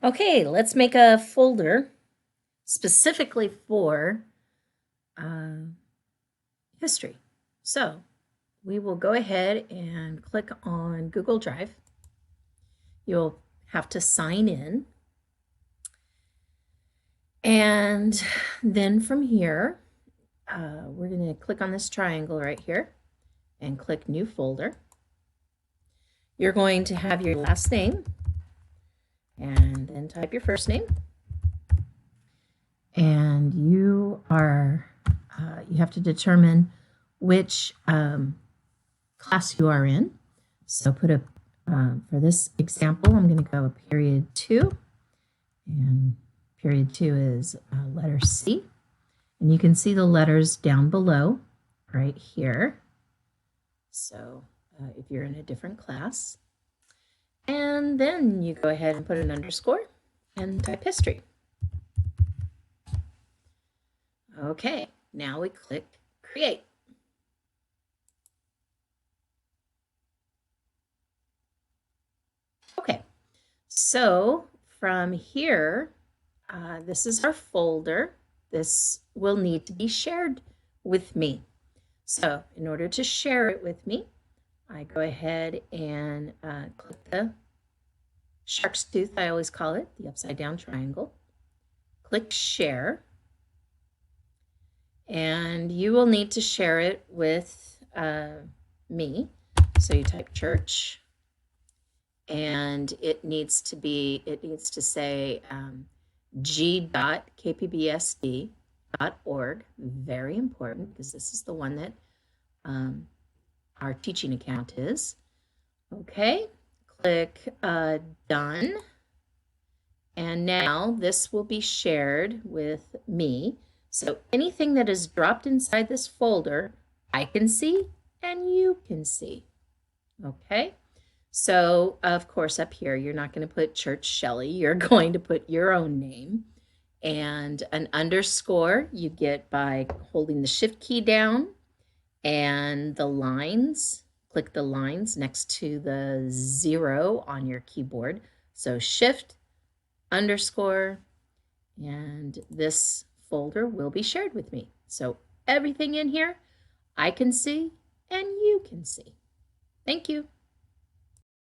Okay, let's make a folder specifically for history. So we will go ahead and click on Google Drive. You'll have to sign in. And then from here, we're going to click on this triangle right here and click New Folder. You're going to have your last name and then type your first name. And you have to determine which class you are in. So put a, for this example, I'm going to go period 2. And period 2 is letter C. And you can see the letters down below right here. So if you're in a different class. And then you go ahead and put an underscore and type history. Okay, now we click create. Okay, so from here, this is our folder. This will need to be shared with me. So in order to share it with me, I go ahead and click the shark's tooth, I always call it, the upside down triangle. Click share. And you will need to share it with me. So you type church, and it needs to say g.kpbsd.org. Very important, because this is the one that our teaching account is. Okay, click done. And now this will be shared with me. So anything that is dropped inside this folder, I can see and you can see. Okay, so of course up here, you're not going to put Church Shelley. You're going to put your own name. And an underscore you get by holding the shift key down, and the lines, click the lines next to the 0 on your keyboard. So shift, underscore, and this folder will be shared with me. So everything in here I can see and you can see. Thank you.